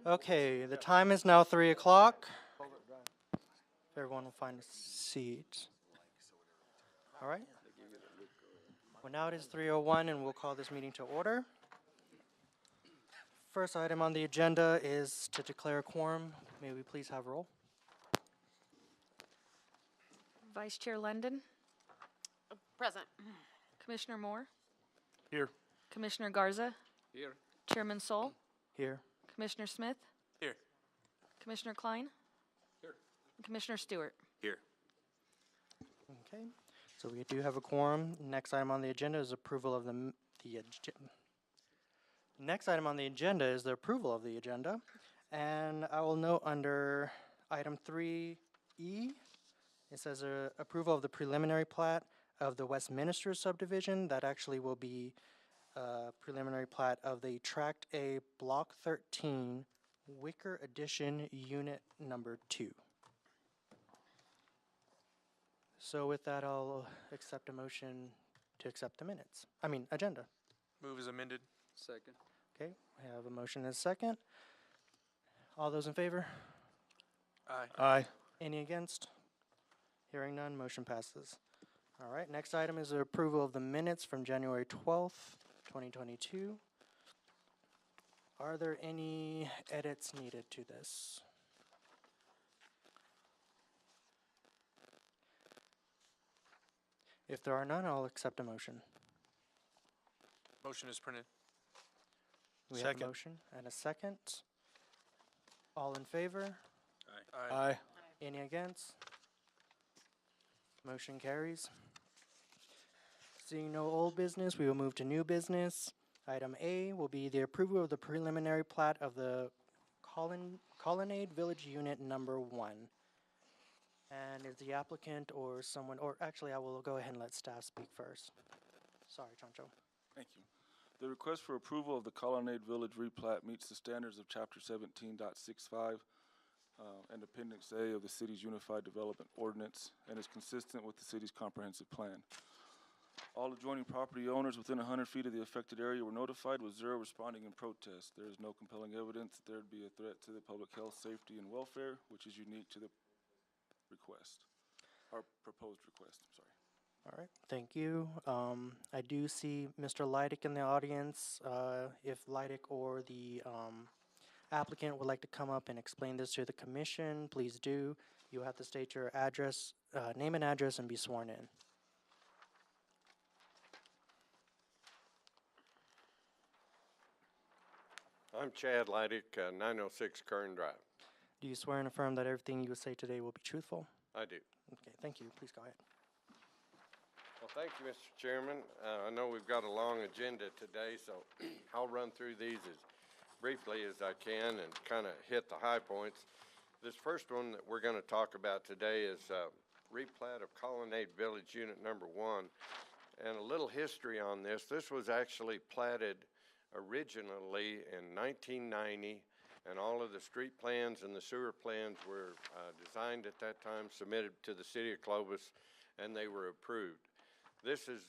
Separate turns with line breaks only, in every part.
Okay, the time is now 3 o'clock. Everyone will find a seat. All right. Well, now it is 3:01, and we'll call this meeting to order. First item on the agenda is to declare a quorum. May we please have roll?
Vice Chair London,
Present.
Commissioner Moore,
Here.
Commissioner Garza,
Here.
Chairman Sol,
Here.
Commissioner Smith,
Here.
Commissioner Klein,
Here.
and Commissioner Stewart.
Here.
Okay, so we do have a quorum. Next item on the agenda is approval of the agenda. Next item on the agenda is the approval of the agenda. And I will note under item 3E, it says approval of the preliminary plat of the Westminster subdivision. That actually will be preliminary plat of the Tract A, Block 13, Wicker Addition, Unit Number 2. So with that, I'll accept a motion to accept the minutes. Agenda.
Move is amended. Second.
Okay, we have a motion and a second. All those in favor?
Aye.
Aye. Any against? Hearing none, motion passes. All right, next item is the approval of the minutes from January 12th, 2022. Are there any edits needed to this? If there are none, I'll accept a motion.
Motion is printed.
We have a
Second.
motion and a second. All in favor?
Aye.
Any against? Motion carries. Seeing no old business, we will move to new business. Item A will be the approval of the preliminary plat of the Colonnade Village Unit Number 1. And is the applicant or someone, or actually I will go ahead and let staff speak first. Sorry, Chancho.
Thank you. The request for approval of the Colonnade Village replat meets the standards of Chapter 17.65 and Appendix A of the city's Unified Development Ordinance and is consistent with the city's comprehensive plan. All adjoining property owners within 100 feet of the affected area were notified, with 0 responding in protest. There is no compelling evidence that there would be a threat to the public health, safety, and welfare, which is unique to the request, or proposed request, I'm sorry.
All right, thank you. I do see Mr. Leidick in the audience. If Leidick or the applicant would like to come up and explain this to the commission, please do. You have to state your address, name and address, and be sworn in.
I'm Chad Leidick, 906 Kern Drive.
Do you swear and affirm that everything you will say today will be truthful?
I do.
Okay, thank you. Please go ahead.
Well, thank you, Mr. Chairman. I know we've got a long agenda today, so I'll run through these as briefly as I can and kind of hit the high points. This first one that we're going to talk about today is replat of Colonnade Village Unit Number 1. And a little history on this. This was actually platted originally in 1990, and all of the street plans and the sewer plans were designed at that time, submitted to the city of Clovis, and they were approved. This is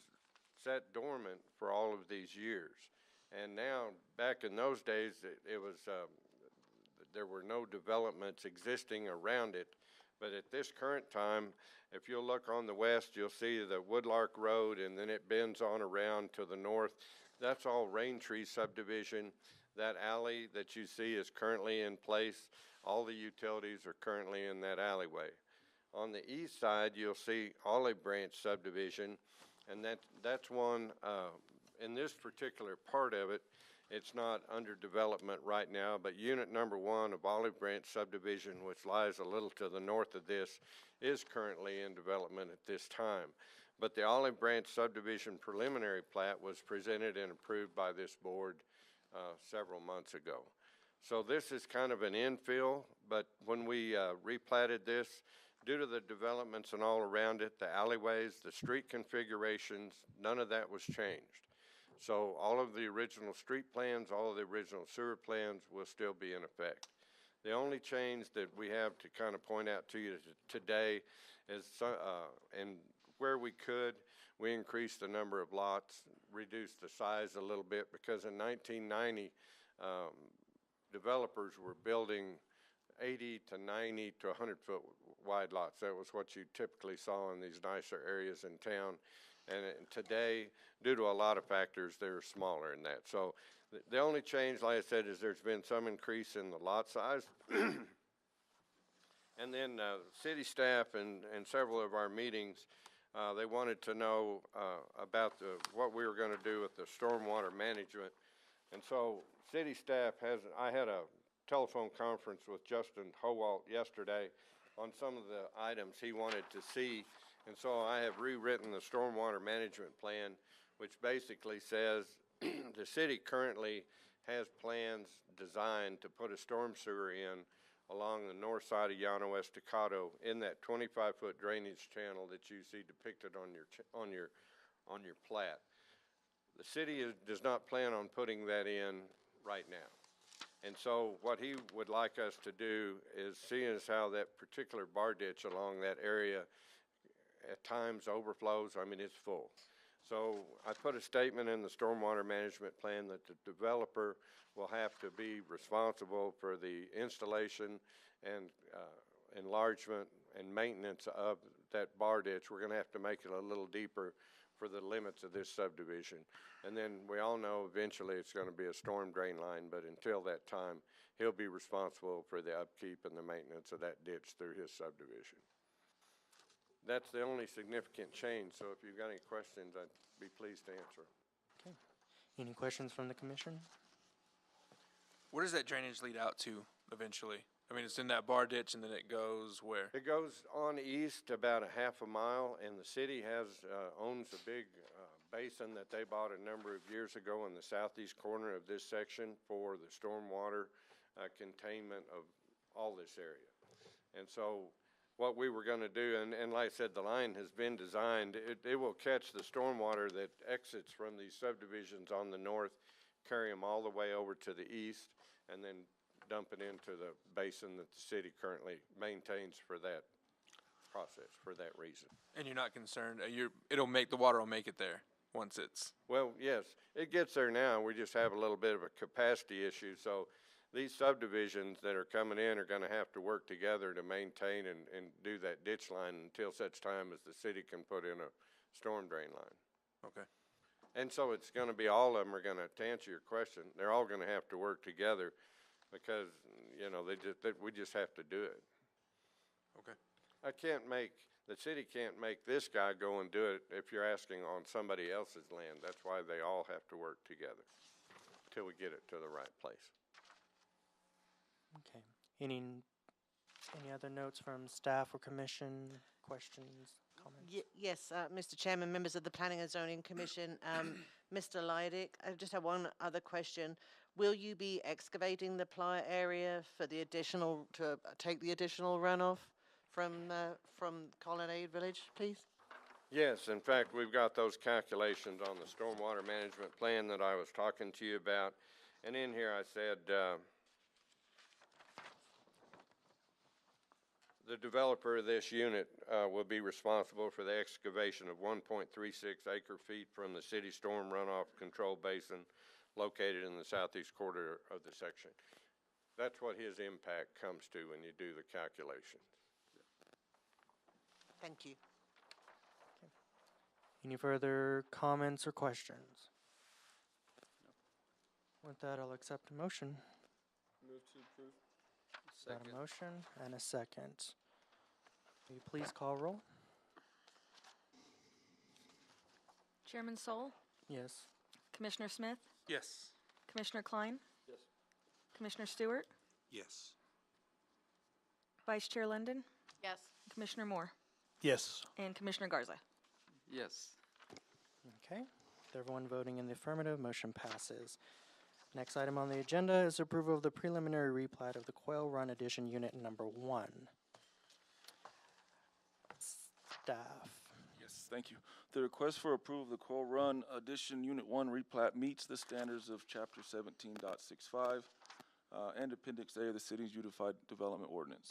sat dormant for all of these years. And now, back in those days, it was there were no developments existing around it. But at this current time, if you'll look on the west, you'll see the Woodlark Road, and then it bends on around to the north. That's all Rain Tree Subdivision. That alley that you see is currently in place. All the utilities are currently in that alleyway. On the east side, you'll see Olive Branch Subdivision, and that's one, in this particular part of it, it's not under development right now, but unit number 1 of Olive Branch Subdivision, which lies a little to the north of this, is currently in development at this time. But the Olive Branch Subdivision preliminary plat was presented and approved by this board several months ago. So this is kind of an infill, but when we replatted this, due to the developments and all around it, the alleyways, the street configurations, none of that was changed. So all of the original street plans, all of the original sewer plans will still be in effect. The only change that we have to kind of point out to you today is, and where we could, we increased the number of lots, reduced the size a little bit, because in 1990, developers were building 80 to 90 to 100-foot wide lots. That was what you typically saw in these nicer areas in town. And today, due to a lot of factors, they're smaller than that. So the only change, like I said, is there's been some increase in the lot size. And then city staff and several of our meetings, they wanted to know about what we were going to do with the stormwater management. And so city staff I had a telephone conference with Justin Howalt yesterday on some of the items he wanted to see. And so I have rewritten the stormwater management plan, which basically says the city currently has plans designed to put a storm sewer in along the north side of Llano Estacado in that 25-foot drainage channel that you see depicted on your plat. The city does not plan on putting that in right now. And so what he would like us to do is, seeing as how that particular bar ditch along that area at times overflows, I mean, it's full. So I put a statement in the stormwater management plan that the developer will have to be responsible for the installation and enlargement and maintenance of that bar ditch. We're going to have to make it a little deeper for the limits of this subdivision. And then we all know eventually it's going to be a storm drain line, but until that time, he'll be responsible for the upkeep and the maintenance of that ditch through his subdivision. That's the only significant change, so if you've got any questions, I'd be pleased to answer.
Okay. Any questions from the commission?
Where does that drainage lead out to eventually? I mean, it's in that bar ditch and then it goes where?
It goes on east about a half a mile, and the city owns a big basin that they bought a number of years ago in the southeast corner of this section for the stormwater containment of all this area. And so what we were going to do, and like I said, the line has been designed, it will catch the stormwater that exits from these subdivisions on the north, carry them all the way over to the east, and then dump it into the basin that the city currently maintains for that process, for that reason.
And you're not concerned, the water will make it there once it's.
Well, yes, it gets there now. We just have a little bit of a capacity issue. So these subdivisions that are coming in are going to have to work together to maintain and do that ditch line until such time as the city can put in a storm drain line.
Okay.
And so it's going to be, all of them are going to answer your question, they're all going to have to work together because, you know, we just have to do it.
Okay.
The city can't make this guy go and do it if you're asking on somebody else's land. That's why they all have to work together till we get it to the right place.
Okay. Any other notes from staff or commission? Questions, comments?
Yes, Mr. Chairman, members of the Planning and Zoning Commission, Mr. Leidick, I just have one other question. Will you be excavating the playa area for the additional, to take the additional runoff from Colonnade Village, please?
Yes, in fact, we've got those calculations on the stormwater management plan that I was talking to you about. And in here I said, the developer of this unit will be responsible for the excavation of 1.36 acre feet from the city storm runoff control basin located in the southeast quarter of the section. That's what his impact comes to when you do the calculations.
Thank you.
Any further comments or questions? With that, I'll accept a motion.
Move to approve.
Got a motion and a second. Will you please call roll?
Chairman Soul,
Yes.
Commissioner Smith,
Yes.
Commissioner Klein,
Yes.
Commissioner Stewart,
Yes.
Vice Chair Linden,
Yes.
Commissioner Moore,
Yes.
and Commissioner Garza.
Yes.
Okay. With everyone voting in the affirmative, motion passes. Next item on the agenda is approval of the preliminary replat of the Quail Run Addition Unit Number 1. Staff.
Yes, thank you. The request for approval of the Quorum Run Addition Unit 1 replat meets the standards of Chapter 17.65 and Appendix A of the City's Unified Development Ordinance,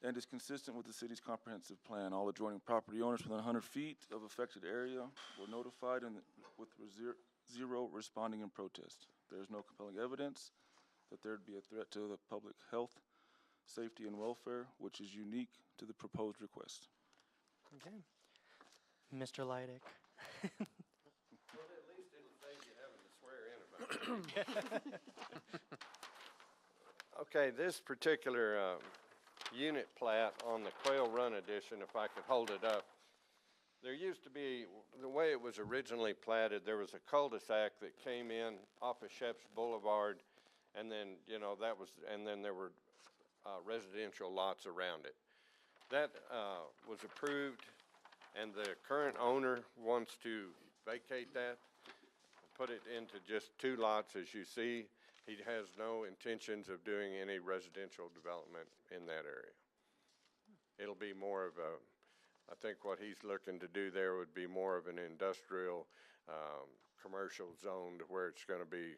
and is consistent with the city's comprehensive plan. All adjoining property owners within 100 feet of affected area were notified with zero responding in protest. There is no compelling evidence that there'd be a threat to the public health, safety, and welfare, which is unique to the proposed request.
Okay. Mr. Leidick.
Well, at least it'll save you having to swear in about it. Okay, this particular unit plat on the Quail Run edition, if I could hold it up, there used to be, the way it was originally platted, there was a cul-de-sac that came in off of Sheps Boulevard, and then, and then there were residential lots around it. That was approved, and the current owner wants to vacate that, put it into just 2 lots, as you see. He has no intentions of doing any residential development in that area. It'll be more of a, I think what he's looking to do there would be more of an industrial, commercial zone to where it's going to be,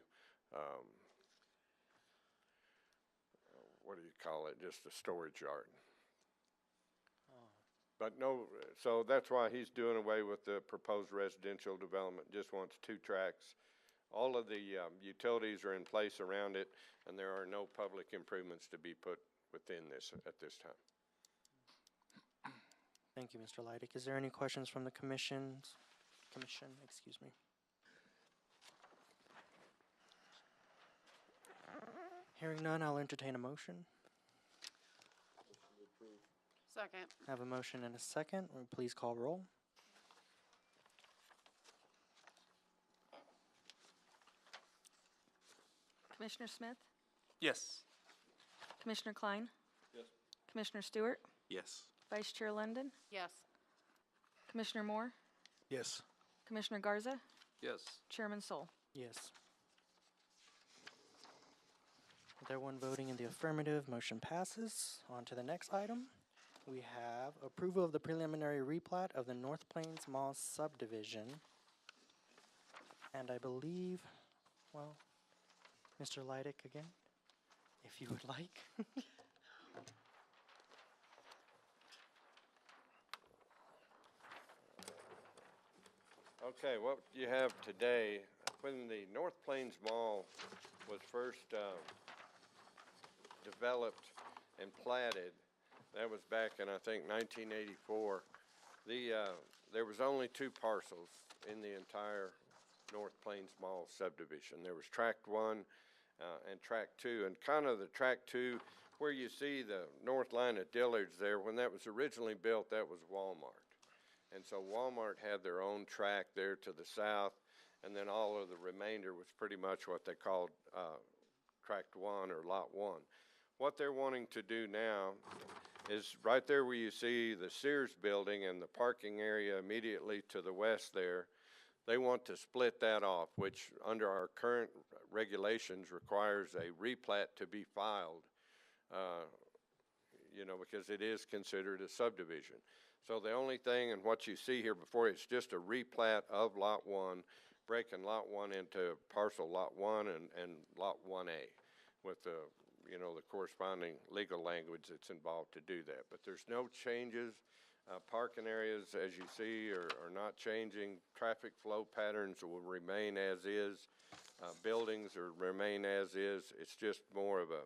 what do you call it, just a storage yard. But no, so that's why he's doing away with the proposed residential development, just wants 2 tracks. All of the utilities are in place around it, and there are no public improvements to be put within this at this time.
Thank you, Mr. Leidick. Is there any questions from the commission? Excuse me. Hearing none, I'll entertain a motion.
Second.
I have a motion and a second. Will you please call roll?
Commissioner Smith?
Yes.
Commissioner Klein?
Yes.
Commissioner Stewart?
Yes.
Vice Chair London?
Yes.
Commissioner Moore?
Yes.
Commissioner Garza?
Yes.
Chairman Sol.
Yes. With everyone voting in the affirmative, motion passes. On to the next item. We have approval of the preliminary replat of the North Plains Mall subdivision. And I believe, well, Mr. Leidick again, if you would like.
Okay, what you have today, when the North Plains Mall was first developed and platted, that was back in, I think, 1984. There was only 2 parcels in the entire North Plains Mall subdivision. There was Tract 1 and Tract 2, and kind of the Tract 2, where you see the north line of Dillard's there, when that was originally built, that was Walmart. And so Walmart had their own tract there to the south, and then all of the remainder was pretty much what they called Tract 1 or Lot 1. What they're wanting to do now is right there where you see the Sears building and the parking area immediately to the west there, they want to split that off, which under our current regulations requires a replat to be filed, because it is considered a subdivision. So the only thing, and what you see here before, it's just a replat of Lot 1, breaking Lot 1 into parcel Lot 1 and Lot 1A with the corresponding legal language that's involved to do that. But there's no changes. Parking areas, as you see, are not changing. Traffic flow patterns will remain as is. Buildings remain as is. It's just more of a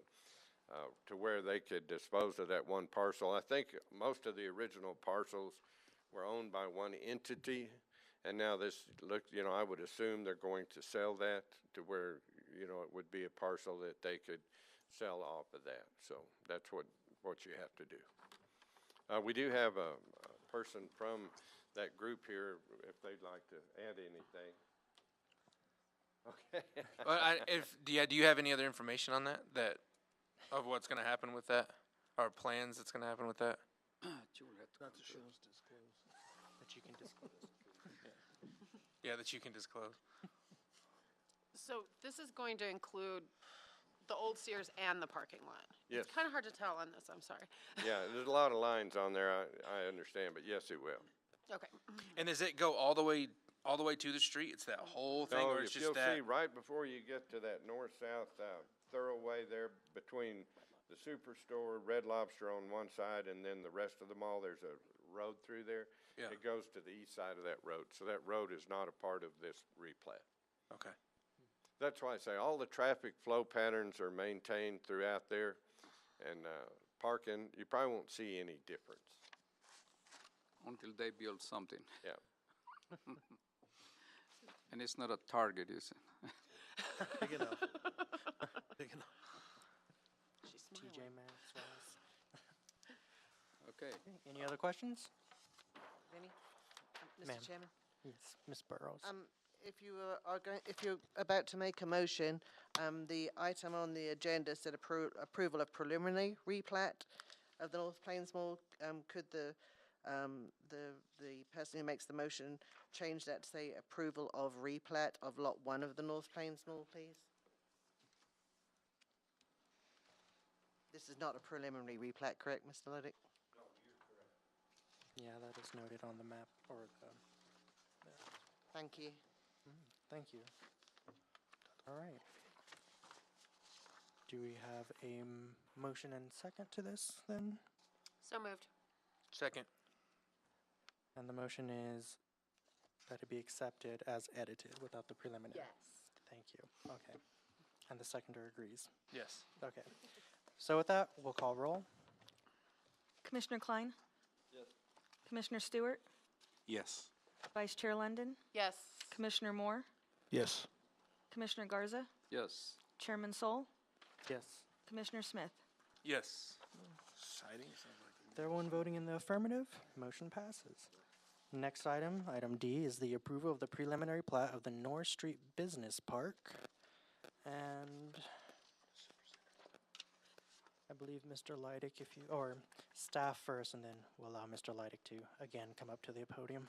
to where they could dispose of that one parcel. I think most of the original parcels were owned by one entity, and now this I would assume they're going to sell that to where it would be a parcel that they could sell off of that. So that's what you have to do. We do have a person from that group here if they'd like to add anything. Okay.
Well, do you have any other information on that of what's going to happen with that, or plans that's going to happen with that?
That you can disclose.
Yeah, that you can disclose.
So this is going to include the old Sears and the parking lot.
Yes.
It's kind of hard to tell on this, I'm sorry.
Yeah, there's a lot of lines on there, I understand, but yes, it will.
Okay.
And does it go all the way to the street? It's that whole thing,
No,
or it's
if
just
you'll
that?
see right before you get to that north-south thoroughway there between the Superstore, Red Lobster on one side, and then the rest of the mall, there's a road through there.
Yeah.
It goes to the east side of that road, so that road is not a part of this replat.
Okay.
That's why I say all the traffic flow patterns are maintained throughout there. And parking, you probably won't see any difference.
Until they build something.
Yeah.
And it's not a Target, is it?
Big enough. Big enough. TJ Maxx, Wallace.
Okay.
Any other questions?
Vinnie?
Ma'am.
Mr. Chairman?
Yes, Ms. Burrows.
If you if you're about to make a motion, the item on the agenda said approval of preliminary replat of the North Plains Mall. Could the person who makes the motion change that to say approval of replat of Lot 1 of the North Plains Mall, please? This is not a preliminary replat, correct, Mr. Luddick?
Yeah, that is noted on the map, or the,
Thank you.
thank you. All right. Do we have a motion and second to this, then?
So moved.
Second.
And the motion is that it be accepted as edited without the preliminary?
Yes.
Thank you. Okay. And the seconder agrees?
Yes.
Okay. So with that, we'll call roll.
Commissioner Klein?
Yes.
Commissioner Stewart?
Yes.
Vice Chair London?
Yes.
Commissioner Moore?
Yes.
Commissioner Garza?
Yes.
Chairman Sol?
Yes.
Commissioner Smith?
Yes. Exciting. Sounds like
Is everyone voting in the affirmative? Motion passes. Next item, item D, is the approval of the preliminary plat of the North Street Business Park. And I believe Mr. Leidick, if you, or staff first, and then we'll allow Mr. Leidick to, again, come up to the podium.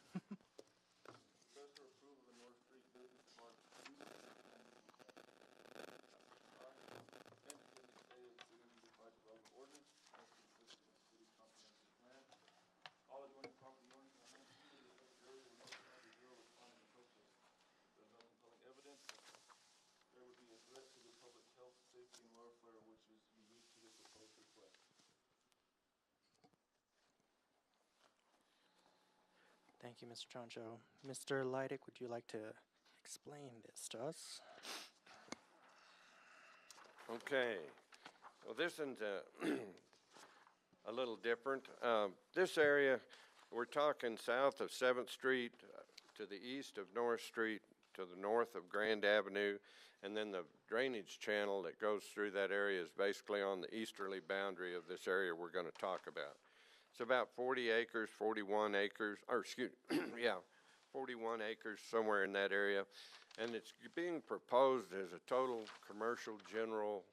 Thank you, Mr. Chancho. Mr. Leidick, would you like to explain this to us?
Okay. Well, this one's a little different. This area, we're talking south of 7th Street to the east of North Street to the north of Grand Avenue, and then the drainage channel that goes through that area is basically on the easterly boundary of this area we're going to talk about. It's about 40 acres, 41 acres, or excuse, yeah, 41 acres, somewhere in that area. And it's being proposed as a total commercial general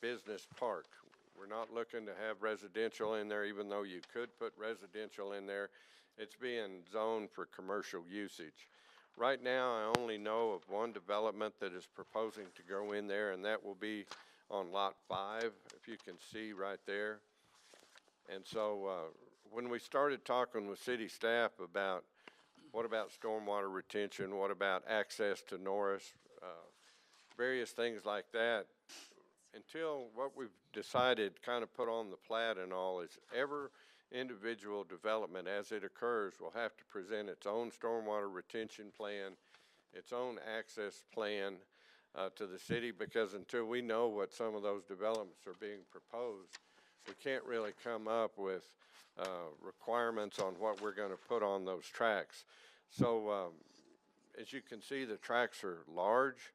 business park. We're not looking to have residential in there, even though you could put residential in there. It's being zoned for commercial usage. Right now, I only know of one development that is proposing to go in there, and that will be on Lot 5, if you can see right there. And so when we started talking with city staff about what about stormwater retention, what about access to Norris, various things like that, until what we've decided kind of put on the plat and all is every individual development as it occurs will have to present its own stormwater retention plan, its own access plan to the city, because until we know what some of those developments are being proposed, we can't really come up with requirements on what we're going to put on those tracks. So as you can see, the tracks are large.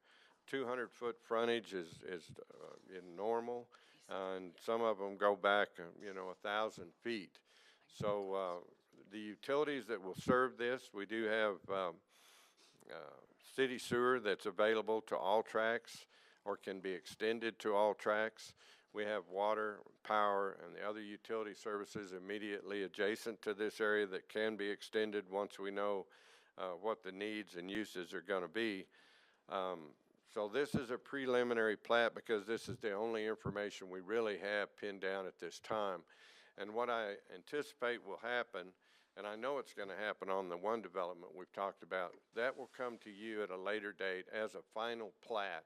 200-foot frontage is in normal, and some of them go back, 1,000 feet. So the utilities that will serve this, we do have city sewer that's available to all tracks or can be extended to all tracks. We have water, power, and the other utility services immediately adjacent to this area that can be extended once we know what the needs and uses are going to be. So this is a preliminary plat because this is the only information we really have pinned down at this time. And what I anticipate will happen, and I know it's going to happen on the one development we've talked about, that will come to you at a later date as a final plat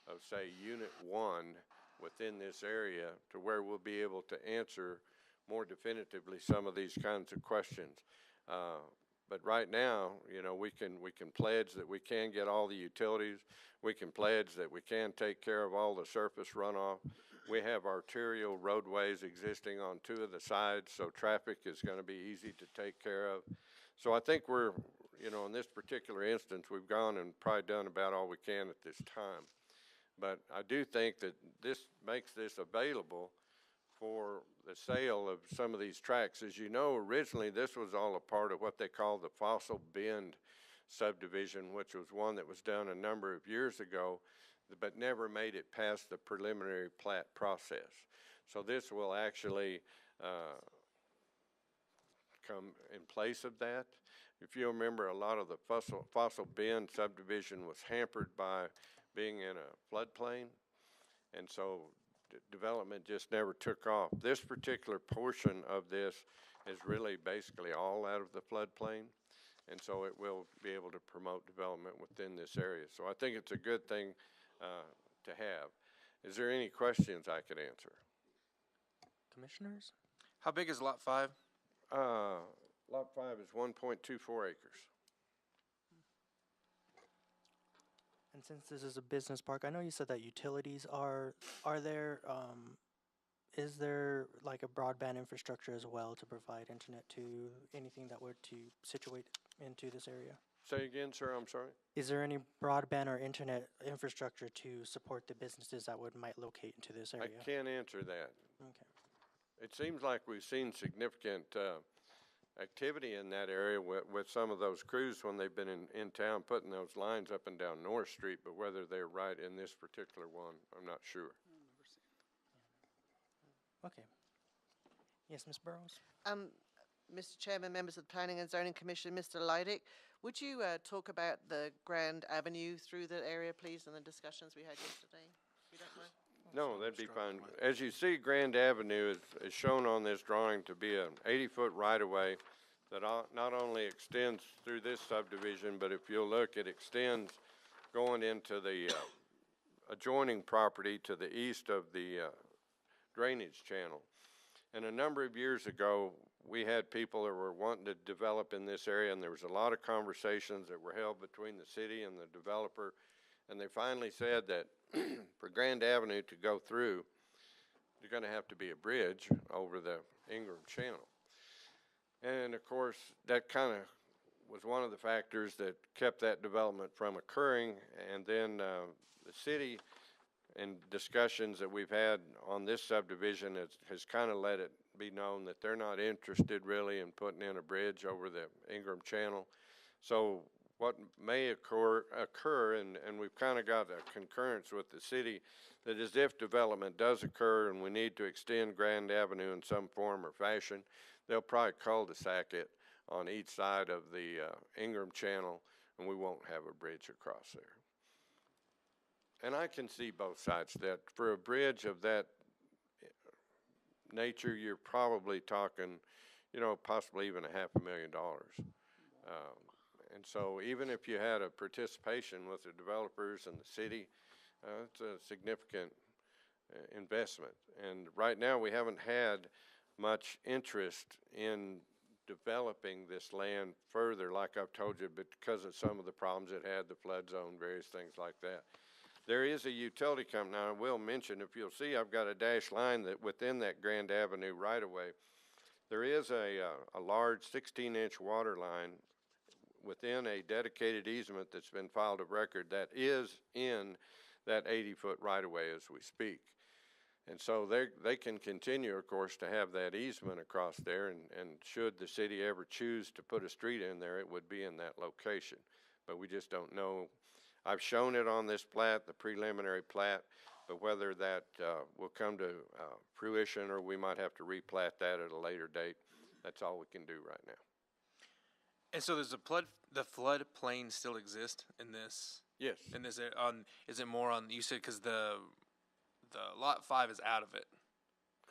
of, say, Unit 1 within this area, to where we'll be able to answer more definitively some of these kinds of questions. But right now, you know, we can pledge that we can get all the utilities. We can pledge that we can take care of all the surface runoff. We have arterial roadways existing on 2 of the sides, so traffic is going to be easy to take care of. So I think we're, you know, in this particular instance, we've gone and probably done about all we can at this time. But I do think that this makes this available for the sale of some of these tracts. As you know, originally this was all a part of what they call the Fossil Bend subdivision, which was one that was done a number of years ago, but never made it past the preliminary plat process. So this will actually come in place of that. If you remember, a lot of the Fossil Bend subdivision was hampered by being in a floodplain, and so development just never took off. This particular portion of this is really basically all out of the floodplain, and so it will be able to promote development within this area. So I think it's a good thing to have. Is there any questions I could answer?
Commissioners?
How big is lot 5?
Lot 5 is 1.24 acres.
And since this is a business park, I know you said that utilities are there, is there like a broadband infrastructure as well to provide internet to anything that were to situate into this area?
Say again, sir, I'm sorry?
Is there any broadband or internet infrastructure to support the businesses that might locate into this area?
I can't answer that.
Okay.
It seems like we've seen significant activity in that area with some of those crews when they've been in town putting those lines up and down North Street, but whether they're right in this particular one, I'm not sure.
Okay. Yes, Ms. Burrows?
Mr. Chairman, members of the Planning and Zoning Commission, Mr. Leidick, would you talk about the Grand Avenue through the area, please, and the discussions we had yesterday, if you don't mind?
No, that'd be fine. As you see, Grand Avenue is shown on this drawing to be an 80-foot right-of-way that not only extends through this subdivision, but if you'll look, it extends going into the adjoining property to the east of the drainage channel. And a number of years ago, we had people that were wanting to develop in this area, and there was a lot of conversations that were held between the city and the developer, and they finally said that for Grand Avenue to go through, there's going to have to be a bridge over the Ingram Channel. And of course, that kind of was one of the factors that kept that development from occurring. And then the city, in discussions that we've had on this subdivision, has kind of let it be known that they're not interested really in putting in a bridge over the Ingram Channel. So what may occur, and we've kind of got a concurrence with the city, that is if development does occur and we need to extend Grand Avenue in some form or fashion, they'll probably cul-de-sac it on each side of the Ingram Channel, and we won't have a bridge across there. And I can see both sides of that. For a bridge of that nature, you're probably talking, you know, possibly even $500,000. And so even if you had a participation with the developers and the city, it's a significant investment. And right now we haven't had much interest in developing this land further, like I've told you, but because of some of the problems it had, the flood zone, various things like that. There is a utility company. Now I will mention, if you'll see, I've got a dashed line that within that Grand Avenue right-of-way, there is a large 16-inch water line within a dedicated easement that's been filed of record that is in that 80-foot right-of-way as we speak. And so they can continue, of course, to have that easement across there, and should the city ever choose to put a street in there, it would be in that location. But we just don't know. I've shown it on this plat, the preliminary plat, but whether that will come to fruition or we might have to replat that at a later date, that's all we can do right now.
And so there's the floodplain still exist in this?
Yes.
And is it more on, you said, because the lot 5 is out of it,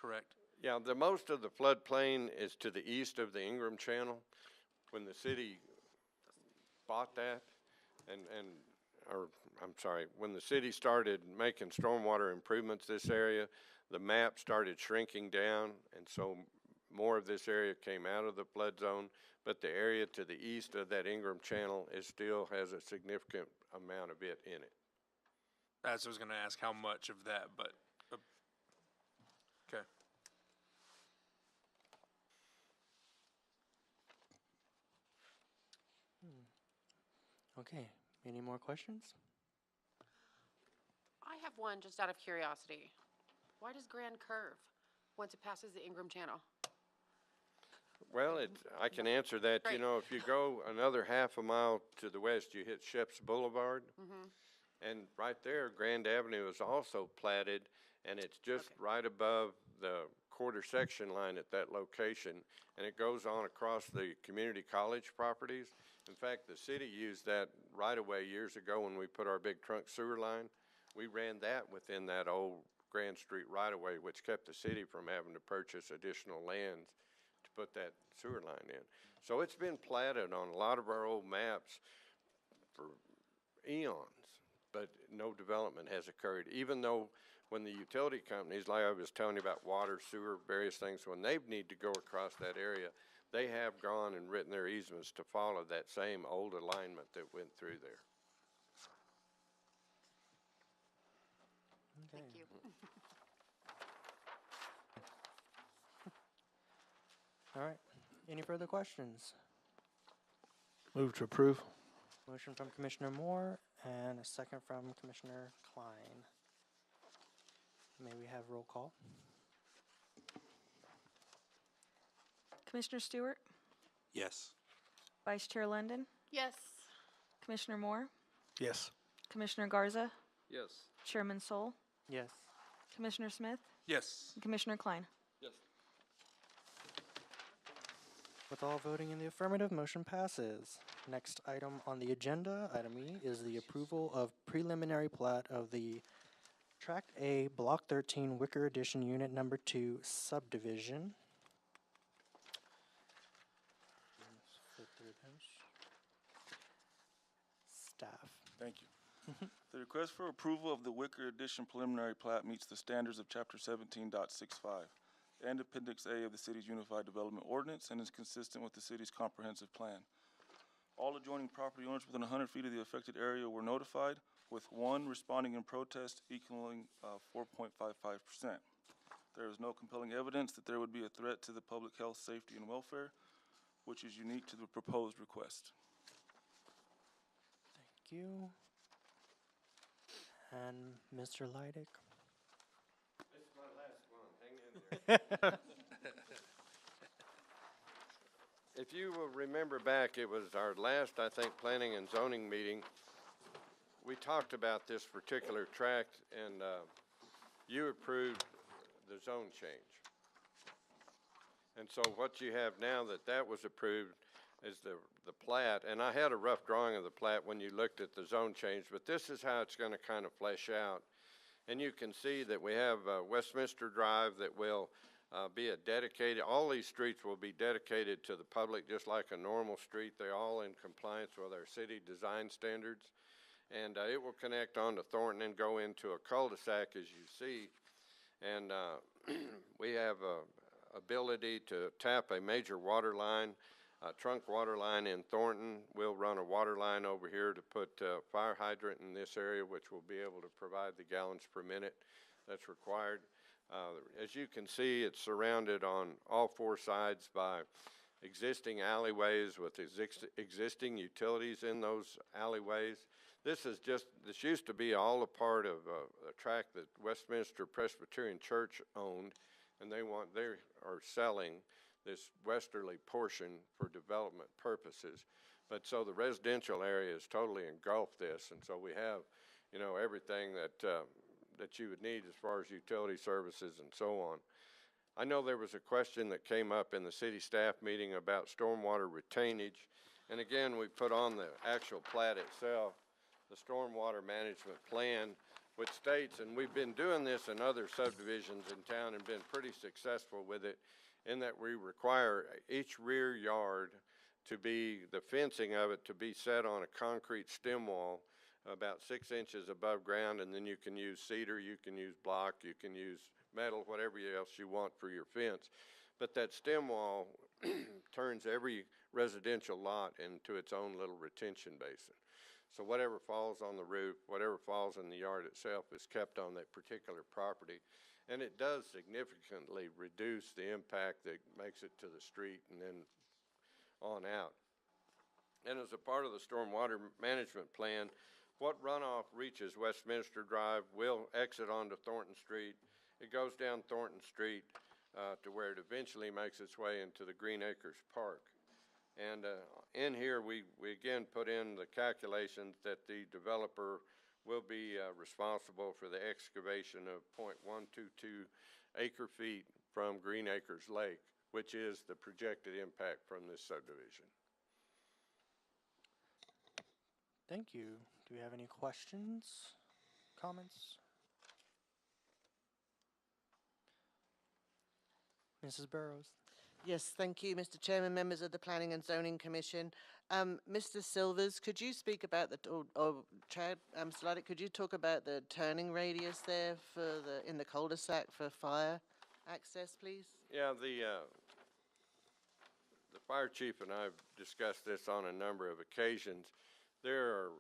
correct?
Yeah, the most of the floodplain is to the east of the Ingram Channel. When the city bought that, when the city started making stormwater improvements this area, the map started shrinking down, and so more of this area came out of the flood zone, but the area to the east of that Ingram Channel still has a significant amount of it in it.
That's what I was gonna ask, how much of that, but, okay.
Okay, any more questions?
I have one just out of curiosity. Why does Grand curve once it passes the Ingram Channel?
Well, I can answer that. You
Great.
know, if you go another half a mile to the west, you hit Sheps Boulevard. And right there, Grand Avenue is also platted, and it's just
Okay.
right above the quarter section line at that location. And it goes on across the community college properties. In fact, the city used that right-of-way years ago when we put our big trunk sewer line. We ran that within that old Grand Street right-of-way, which kept the city from having to purchase additional lands to put that sewer line in. So it's been platted on a lot of our old maps for eons, but no development has occurred, even though when the utility companies, like I was telling you about water, sewer, various things, when they need to go across that area, they have gone and written their easements to follow that same old alignment that went through there.
Thank you.
All right, any further questions?
Move to approve.
Motion from Commissioner Moore and a second from Commissioner Klein. May we have roll call?
Commissioner Stewart,
Yes.
Vice Chair London,
Yes.
Commissioner Moore,
Yes.
Commissioner Garza,
Yes.
Chairman Sol,
Yes.
Commissioner Smith,
Yes.
and Commissioner Klein.
Yes.
With all voting in the affirmative, motion passes. Next item on the agenda, item E, is the approval of preliminary plat of the Tract A, Block 13, Wicker Addition, Unit Number 2, Subdivision. Let's flip through this. Staff.
Thank you. The request for approval of the Wicker Addition preliminary plat meets the standards of Chapter 17.65 and Appendix A of the city's Unified Development Ordinance and is consistent with the city's comprehensive plan. All adjoining property owners within 100 feet of the affected area were notified, with one responding in protest equaling 4.55%. There is no compelling evidence that there would be a threat to the public health, safety, and welfare, which is unique to the proposed request.
Thank you. And Mr. Leidick.
This is my last one. Hang in there. If you will remember back, it was our last, I think, planning and zoning meeting. We talked about this particular tract, and you approved the zone change. And so what you have now that was approved is the plat, and I had a rough drawing of the plat when you looked at the zone change, but this is how it's going to kind of flesh out. And you can see that we have Westminster Drive that will be a dedicated, all these streets will be dedicated to the public just like a normal street. They're all in compliance with our city design standards. And it will connect on to Thornton and go into a cul-de-sac, as you see. And we have ability to tap a major water line, a trunk water line in Thornton. We'll run a water line over here to put a fire hydrant in this area, which will be able to provide the gallons per minute that's required. As you can see, it's surrounded on all four sides by existing alleyways with existing utilities in those alleyways. This used to be all a part of a tract that Westminster Presbyterian Church owned, and they are selling this westerly portion for development purposes. But so the residential area is totally engulfed this, and so we have, everything that you would need as far as utility services and so on. I know there was a question that came up in the city staff meeting about stormwater retainage, and again, we put on the actual plat itself, the stormwater management plan, which states, and we've been doing this in other subdivisions in town and been pretty successful with it, in that we require each rear yard to be, the fencing of it to be set on a concrete stem wall about 6 inches above ground, and then you can use cedar, you can use block, you can use metal, whatever else you want for your fence. But that stem wall turns every residential lot into its own little retention basin. So whatever falls on the roof, whatever falls in the yard itself is kept on that particular property. And it does significantly reduce the impact that makes it to the street and then on out. And as a part of the stormwater management plan, what runoff reaches Westminster Drive will exit onto Thornton Street. It goes down Thornton Street to where it eventually makes its way into the Green Acres Park. And in here, we again put in the calculations that the developer will be responsible for the excavation of 0.122 acre feet from Green Acres Lake, which is the projected impact from this subdivision.
Thank you. Do we have any questions, comments? Mrs. Burrows?
Yes, thank you, Mr. Chairman, members of the Planning and Zoning Commission. Mr. Silvers, could you speak about Chad, Sladic, could you talk about the turning radius there for in the cul-de-sac for fire access, please?
Yeah, the fire chief and I have discussed this on a number of occasions. There are,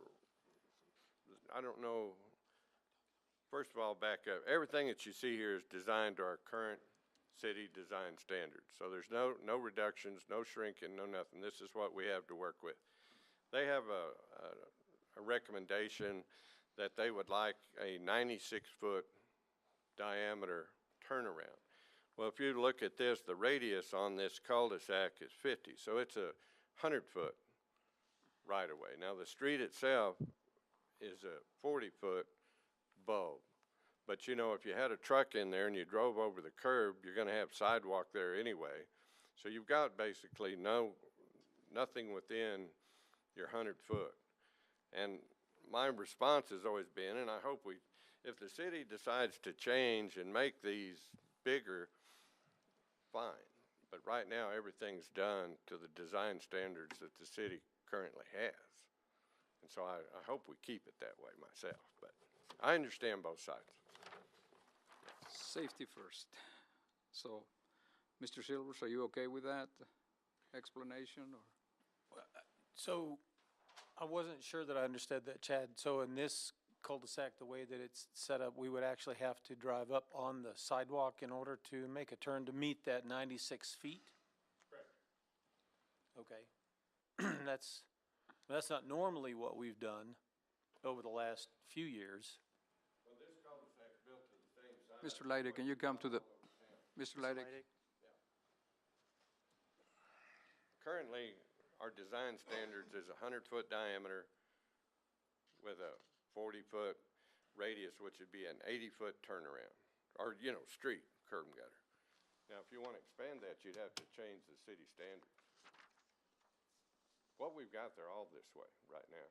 I don't know, first of all, back up. Everything that you see here is designed to our current city design standards. So there's no reductions, no shrinking, no nothing. This is what we have to work with. They have a recommendation that they would like a 96-foot diameter turnaround. Well, if you look at this, the radius on this cul-de-sac is 50, so it's a 100-foot right-of-way. Now, the street itself is a 40-foot bulb. But, you know, if you had a truck in there and you drove over the curb, you're going to have sidewalk there anyway. So you've got basically nothing within your 100-foot. And my response has always been, and I hope if the city decides to change and make these bigger, fine. But right now, everything's done to the design standards that the city currently has. And so I hope we keep it that way myself. But I understand both sides.
Safety first. So, Mr. Silvers, are you okay with that explanation? Or?
So I wasn't sure that I understood that, Chad. So in this cul-de-sac, the way that it's set up, we would actually have to drive up on the sidewalk in order to make a turn to meet that 96 feet? Correct. Okay. That's not normally what we've done over the last few years.
Mr. Leidy, can you come to the, Mr. Leidy?
Currently, our design standards is a 100-foot diameter with a 40-foot radius, which would be an 80-foot turnaround, or, you know, street, curb and gutter. Now, if you want to expand that, you'd have to change the city standards. What we've got, they're all this way right now.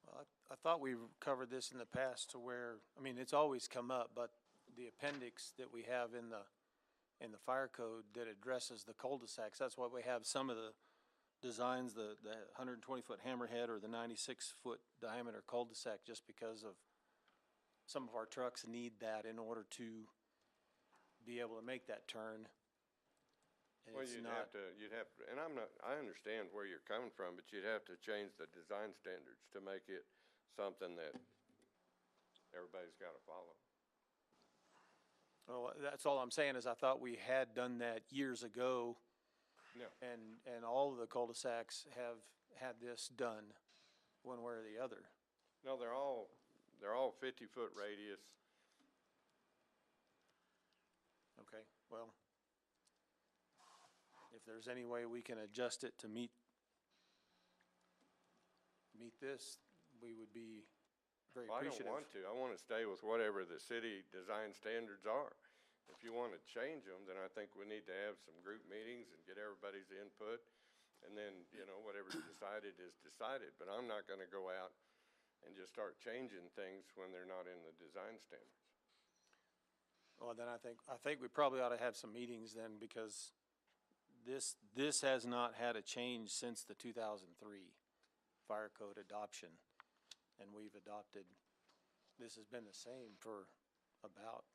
Well, I thought we covered this in the past to where, I mean, it's always come up, but the appendix that we have in the fire code that addresses the cul-de-sacs, that's why we have some of the designs, the 120-foot hammerhead or the 96-foot diameter cul-de-sac, just because of some of our trucks need that in order to be able to make that turn. And
Well,
it's
you'd
not,
have to, and I understand where you're coming from, but you'd have to change the design standards to make it something that everybody's got to follow.
well, that's all I'm saying is I thought we had done that years ago.
No.
And all of the cul-de-sacs have had this done one way or the other.
No, they're all 50-foot radius.
Okay, well, if there's any way we can adjust it to meet this, we would be very
Well, I
appreciative.
don't want to. I want to stay with whatever the city design standards are. If you want to change them, then I think we need to have some group meetings and get everybody's input. And then, you know, whatever's decided is decided. But I'm not going to go out and just start changing things when they're not in the design standards.
Well, then I think we probably ought to have some meetings then, because this has not had a change since the 2003 fire code adoption. And we've adopted, this has been the same for about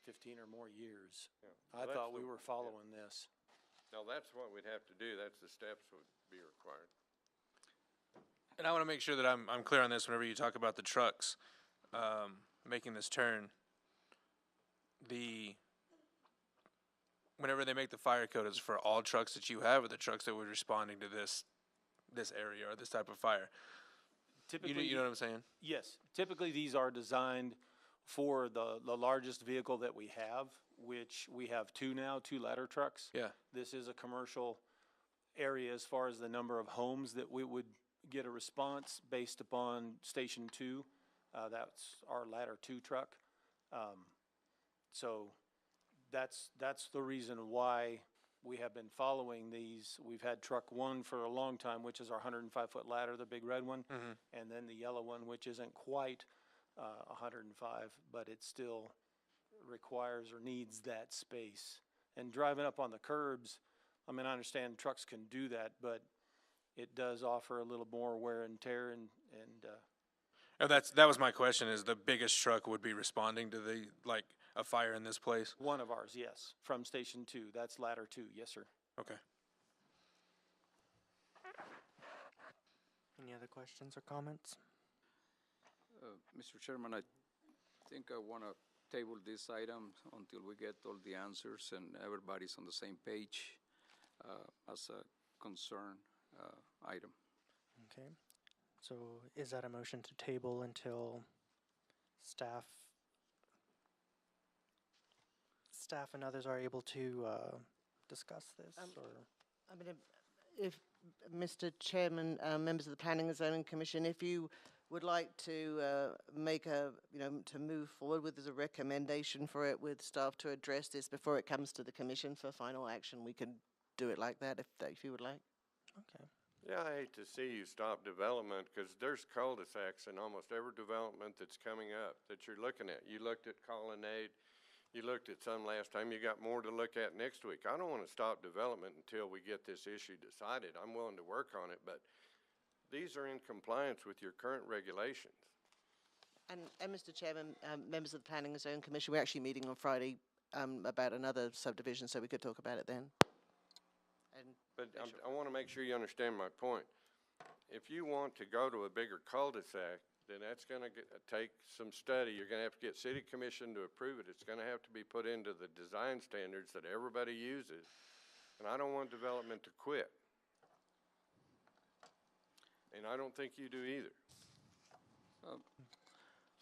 15 or more years.
Yeah.
I
Well,
thought
that's
we
the-
were following this.
No, that's what we'd have to do. That's the steps would be required.
And I want to make sure that I'm clear on this whenever you talk about the trucks, making this turn. Whenever they make the fire code, is for all trucks that you have, or the trucks that were responding to this area or this type of fire?
Typically,
You know what I'm saying?
yes, typically these are designed for the largest vehicle that we have, which we have two now, two ladder trucks.
Yeah.
This is a commercial area as far as the number of homes that we would get a response based upon Station 2. That's our ladder 2 truck. So that's the reason why we have been following these. We've had truck 1 for a long time, which is our 105-foot ladder, the big red one. And then the yellow one, which isn't quite 105, but it still requires or needs that space. And driving up on the curbs, I mean, I understand trucks can do that, but it does offer a little more wear and tear and
That was my question, is the biggest truck would be responding to a fire in this place?
one of ours, yes, from Station 2. That's ladder 2, yes, sir.
Okay.
Any other questions or comments?
Mr. Chairman, I think I want to table this item until we get all the answers and everybody's on the same page as a concern item.
Okay. So is that a motion to table until staff and others are able to discuss this? Or
I mean, if Mr. Chairman, members of the Planning and Zoning Commission, if you would like to make to move forward with a recommendation for it with staff to address this before it comes to the commission for final action, we can do it like that if you would like.
okay.
Yeah, I hate to see you stop development, because there's cul-de-sacs in almost every development that's coming up that you're looking at. You looked at Colonnade, you looked at some last time, you got more to look at next week. I don't want to stop development until we get this issue decided. I'm willing to work on it, but these are in compliance with your current regulations.
And Mr. Chairman, members of the Planning and Zoning Commission, we're actually meeting on Friday about another subdivision, so we could talk about it then.
But I want to make sure you understand my point. If you want to go to a bigger cul-de-sac, then that's going to take some study. You're going to have to get city commission to approve it. It's going to have to be put into the design standards that everybody uses. And I don't want development to quit. And I don't think you do either.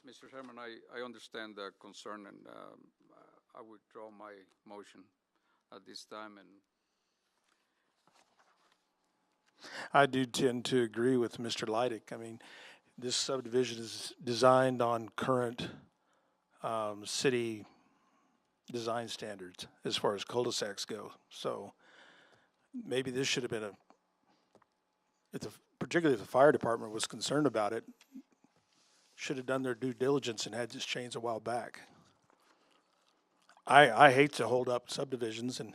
Mr. Chairman, I understand the concern, and I withdraw my motion at this time. And
I do tend to agree with Mr. Leidick. I mean, this subdivision is designed on current city design standards as far as cul-de-sacs go. So maybe this should have been particularly if the fire department was concerned about it, should have done their due diligence and had this changed a while back. I hate to hold up subdivisions, and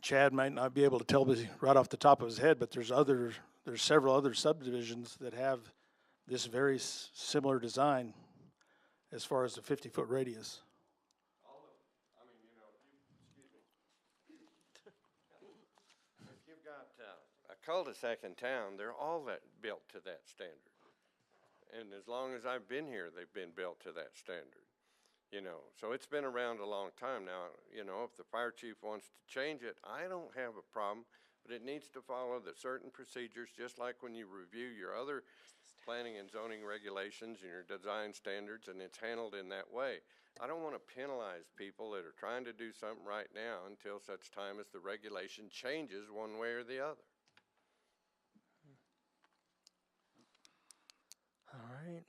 Chad might not be able to tell me right off the top of his head, but there's several other subdivisions that have this very similar design as far as the 50-foot radius.
If you've got a cul-de-sac in town, they're all built to that standard. And as long as I've been here, they've been built to that standard. So it's been around a long time now. If the fire chief wants to change it, I don't have a problem, but it needs to follow the certain procedures, just like when you review your other planning and zoning regulations and your design standards, and it's handled in that way. I don't want to penalize people that are trying to do something right now until such time as the regulation changes one way or the other.
All right.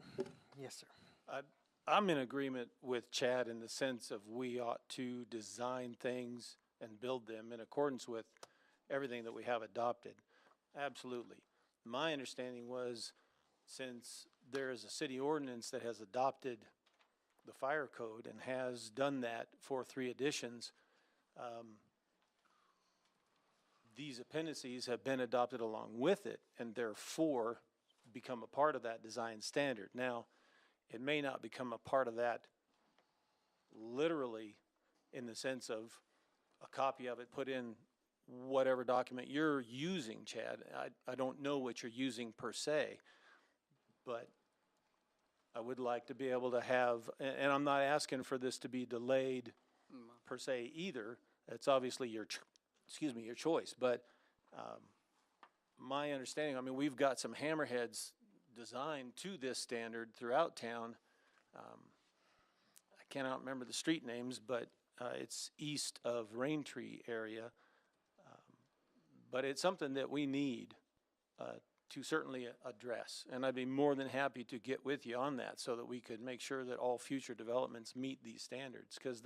Yes, sir.
I'm in agreement with Chad in the sense of we ought to design things and build them in accordance with everything that we have adopted. Absolutely. My understanding was, since there is a city ordinance that has adopted the fire code and has done that for 3 additions, these appendices have been adopted along with it, and therefore become a part of that design standard. Now, it may not become a part of that literally in the sense of a copy of it, put in whatever document you're using, Chad. I don't know what you're using per se, but I would like to be able to have, and I'm not asking for this to be delayed per se either. It's obviously your, your choice, but my understanding, I mean, we've got some hammerheads designed to this standard throughout town. I cannot remember the street names, but it's east of Raintree area. But it's something that we need to certainly address. And I'd be more than happy to get with you on that so that we could make sure that all future developments meet these standards. Because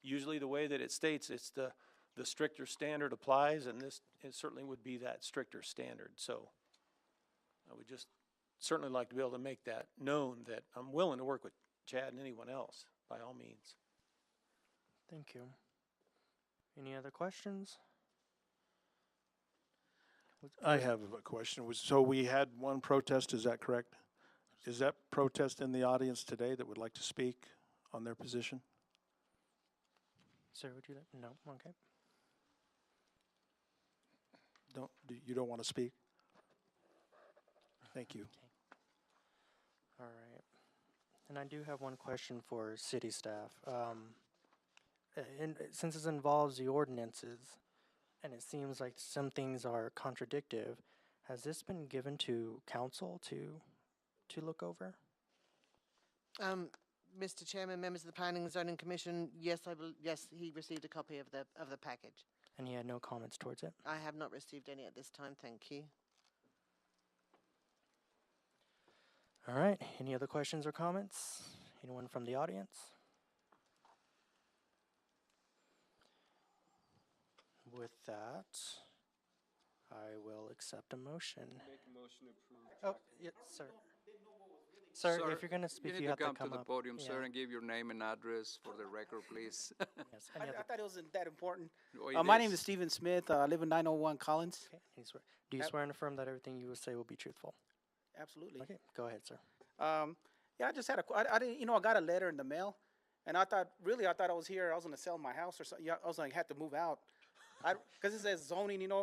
usually the way that it states, it's the stricter standard applies, and this it certainly would be that stricter standard. So I would just certainly like to be able to make that known that I'm willing to work with Chad and anyone else, by all means.
Thank you. Any other questions?
I have a question. So we had one protest, is that correct? Is that protest in the audience today that would like to speak on their position?
Sir, would you like? No? Okay.
You don't want to speak? Thank you.
All right. And I do have one question for city staff. Since it involves the ordinances, and it seems like some things are contradictive, has this been given to council to look over?
Mr. Chairman, members of the Planning and Zoning Commission, yes, yes, he received a copy of the package.
And he had no comments towards it?
I have not received any at this time, thank you.
All right. Any other questions or comments? Anyone from the audience? With that, I will accept a motion.
Make a motion to approve.
Oh, yes, sir. Sir,
Sir,
if you're going to speak,
You need
you have
to come to
come
the
up.
podium, sir,
Yeah.
and give your name and address for the record, please.
Yes. Any
I
other-
thought it wasn't that important.
Oh,
My name is Stephen Smith. I live in 901 Collins.
Okay. Do you swear and affirm that everything you will say will be truthful?
Absolutely.
Okay. Go ahead, sir.
Yeah, I just had I didn't, I got a letter in the mail, and I thought I was here. I was going to sell my house or something. Yeah, I was like, had to move out, because it says zoning, and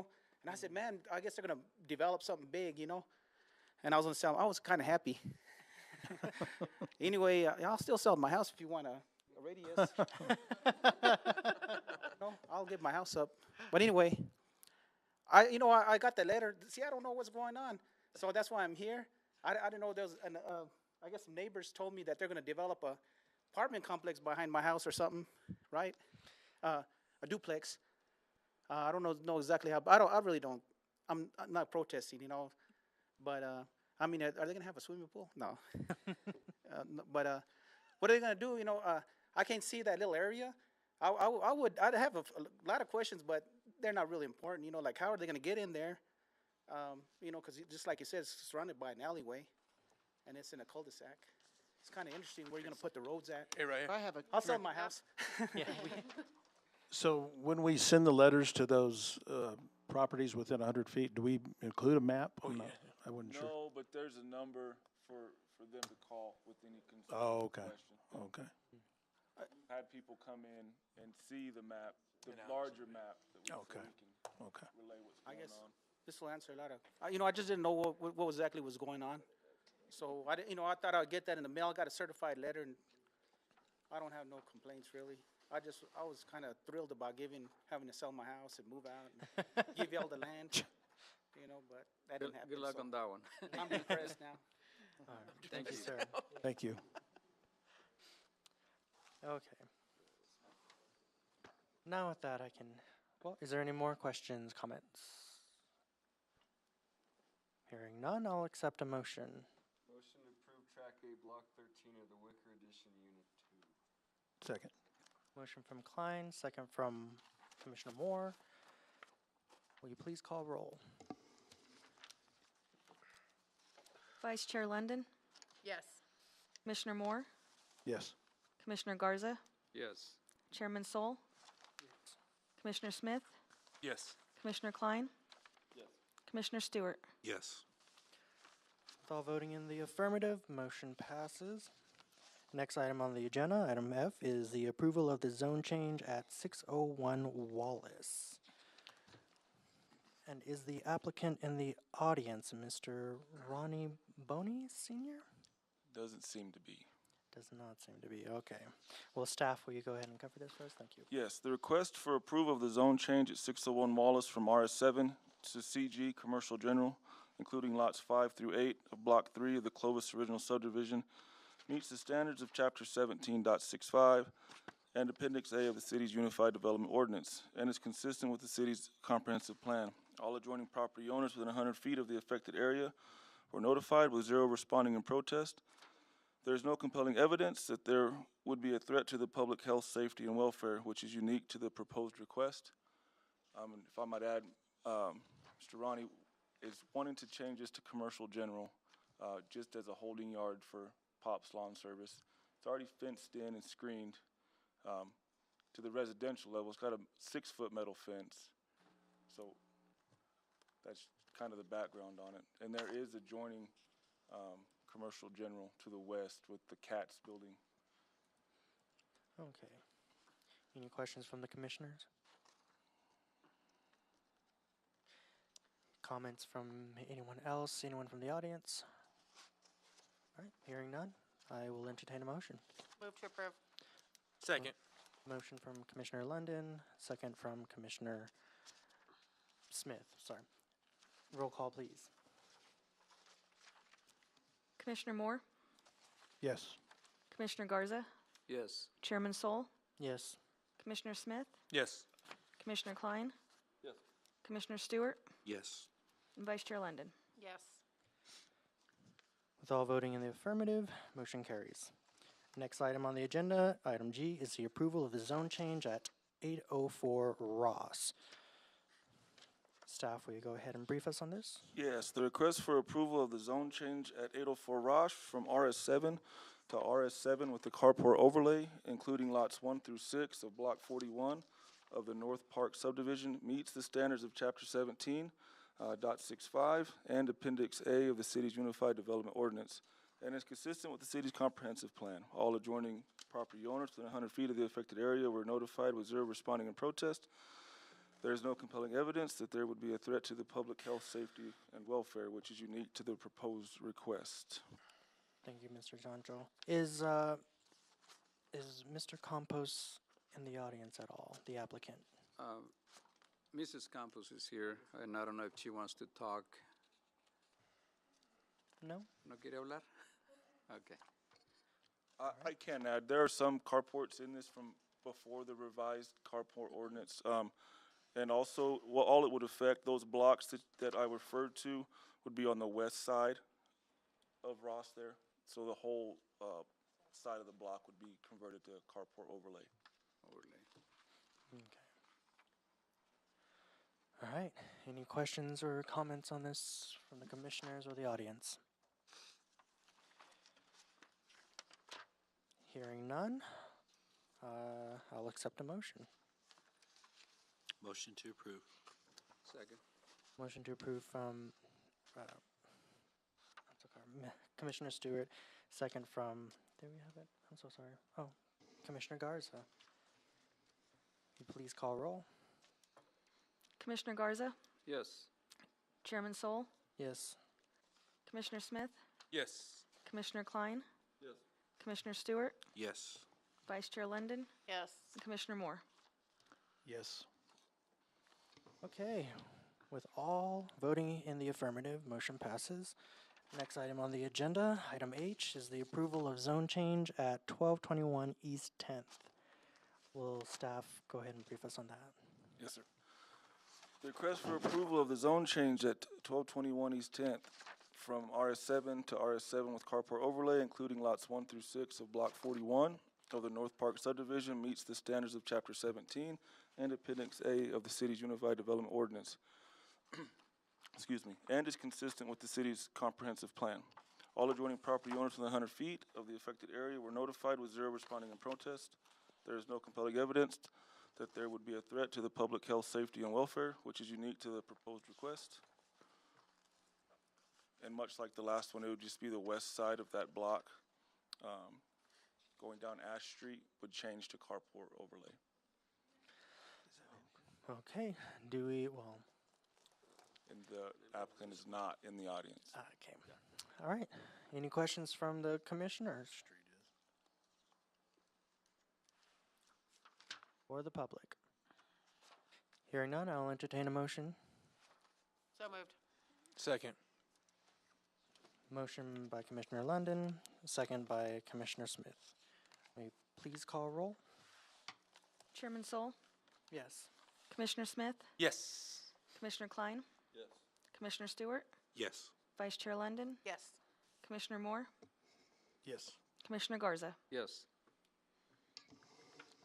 I said, man, I guess they're going to develop something big, and I was going to sell. I was kind of happy. Anyway, I'll still sell my house if you want a radius. I'll give my house up. But anyway, I got the letter. See, I don't know what's going on, so that's why I'm here. I didn't know there was I guess some neighbors told me that they're going to develop a apartment complex behind my house or something, right? A duplex. I don't know exactly how. I really don't. I'm not protesting, but I mean, are they going to have a swimming pool? No. But what are they going to do? I can't see that little area. I'd have a lot of questions, but they're not really important. Like how are they going to get in there? Because just like you said, it's surrounded by an alleyway, and it's in a cul-de-sac. It's kind of interesting where you're going to put the roads at.
Hey, right here.
I'll sell my house.
Yeah.
So when we send the letters to those properties within 100 feet, do we include a map?
Oh,
No,
yeah.
I wasn't sure.
No, but there's a number for them to call with any concern
Oh,
or
okay.
question.
Okay.
Had people come in and see the map, the larger map, that
Okay.
so we can
Okay.
relay what's
I
going
guess
on.
this will answer a lot of. I just didn't know what exactly was going on. So I didn't, I thought I'd get that in the mail. I got a certified letter, and I don't have no complaints really. I was kind of thrilled about having to sell my house and move out and give you all the land, but that didn't happen.
Good luck
so
on that one.
I'm depressed now.
All right. Thank you, sir.
Thank you.
Okay. Now with that, is there any more questions, comments? Hearing none, I'll accept a motion.
Motion to approve Track A, Block 13 of the Wicker Edition, Unit 2.
Second.
Motion from Klein, second from Commissioner Moore. Will you please call roll?
Vice Chair London,
Yes.
Commissioner Moore,
Yes.
Commissioner Garza,
Yes.
Chairman Sol, Commissioner Smith,
Yes.
Commissioner Klein, Commissioner Stewart.
Yes.
With all voting in the affirmative, motion passes. Next item on the agenda, item F, is the approval of the zone change at 601 Wallace. And is the applicant in the audience, Mr. Ronnie Boney Sr.?
Doesn't seem to be.
Does not seem to be. Okay. Well, staff, will you go ahead and cover this for us? Thank you.
Yes, the request for approval of the zone change at 601 Wallace from RS7 to CG Commercial General, including lots 5 through 8 of Block 3 of the Clovis Original Subdivision, meets the standards of Chapter 17.65 and Appendix A of the city's Unified Development Ordinance, and is consistent with the city's comprehensive plan. All adjoining property owners within 100 feet of the affected area were notified, with 0 responding in protest. There is no compelling evidence that there would be a threat to the public health, safety, and welfare, which is unique to the proposed request. And if I might add, Mr. Ronnie is wanting to change this to commercial general, just as a holding yard for Pop's Lawn Service. It's already fenced in and screened to the residential level. It's got a 6-foot metal fence. So that's kind of the background on it. And there is adjoining commercial general to the west with the Cats building.
Okay. Any questions from the commissioners? Comments from anyone else? Anyone from the audience? All right, hearing none, I will entertain a motion.
Move to approve.
Second.
Motion from Commissioner London, second from Commissioner Smith, sorry. Roll call, please.
Commissioner Moore,
Yes.
Commissioner Garza,
Yes.
Chairman Sol,
Yes.
Commissioner Smith,
Yes.
Commissioner Klein,
Yes.
Commissioner Stewart,
Yes.
and Vice Chair London.
Yes.
With all voting in the affirmative, motion carries. Next item on the agenda, item G, is the approval of the zone change at 804 Ross. Staff, will you go ahead and brief us on this?
Yes, the request for approval of the zone change at 804 Roche from RS7 to RS7 with the carport overlay, including lots 1 through 6 of Block 41 of the North Park Subdivision, meets the standards of Chapter 17.65 and Appendix A of the city's Unified Development Ordinance, and is consistent with the city's comprehensive plan. All adjoining property owners within 100 feet of the affected area were notified, with 0 responding in protest. There is no compelling evidence that there would be a threat to the public health, safety, and welfare, which is unique to the proposed request.
Thank you, Mr. Jonjo. Is Mr. Campos in the audience at all, the applicant?
Mrs. Campos is here, and I don't know if she wants to talk.
No?
¿No quiere hablar? Okay.
I can add, there are some carports in this from before the revised carport ordinance. And also, all it would affect, those blocks that I referred to would be on the west side of Ross there. So the whole side of the block would be converted to a carport overlay.
Okay. All right. Any questions or comments on this from the commissioners or the audience? Hearing none, I'll accept a motion.
Motion to approve.
Second.
Motion to approve from Commissioner Stewart, second from, did we have it? I'm so sorry. Oh, Commissioner Garza. Will you please call roll?
Commissioner Garza,
Yes.
Chairman Sol,
Yes.
Commissioner Smith,
Yes.
Commissioner Klein,
Yes.
Commissioner Stewart,
Yes.
Vice Chair London,
Yes.
and Commissioner Moore.
Yes.
Okay, with all voting in the affirmative, motion passes. Next item on the agenda, item H, is the approval of zone change at 1221 East 10th. Will staff go ahead and brief us on that?
Yes, sir. The request for approval of the zone change at 1221 East 10th from RS7 to RS7 with carport overlay, including lots 1 through 6 of Block 41 of the North Park Subdivision, meets the standards of Chapter 17 and Appendix A of the city's Unified Development Ordinance. Excuse me, and is consistent with the city's comprehensive plan. All adjoining property owners within 100 feet of the affected area were notified, with 0 responding in protest. There is no compelling evidence that there would be a threat to the public health, safety, and welfare, which is unique to the proposed request. And much like the last one, it would just be the west side of that block. going down Ash Street would change to carport overlay.
Okay, do we, well,
And the applicant is not in the audience.
okay. All right, any questions from the commissioners? Or the public? Hearing none, I'll entertain a motion.
So moved.
Second.
Motion by Commissioner London, second by Commissioner Smith. May you please call roll?
Chairman Sol,
Yes.
Commissioner Smith,
Yes.
Commissioner Klein,
Yes.
Commissioner Stewart,
Yes.
Vice Chair London,
Yes.
Commissioner Moore,
Yes.
Commissioner Garza.
Yes.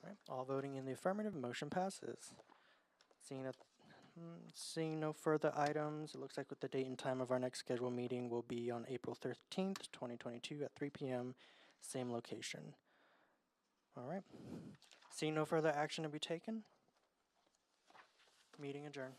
All right, all voting in the affirmative, motion passes. Seeing no further items, it looks like with the date and time of our next scheduled meeting will be on April 13th, 2022 at 3 p.m., same location. All right. Seeing no further action to be taken, meeting adjourned.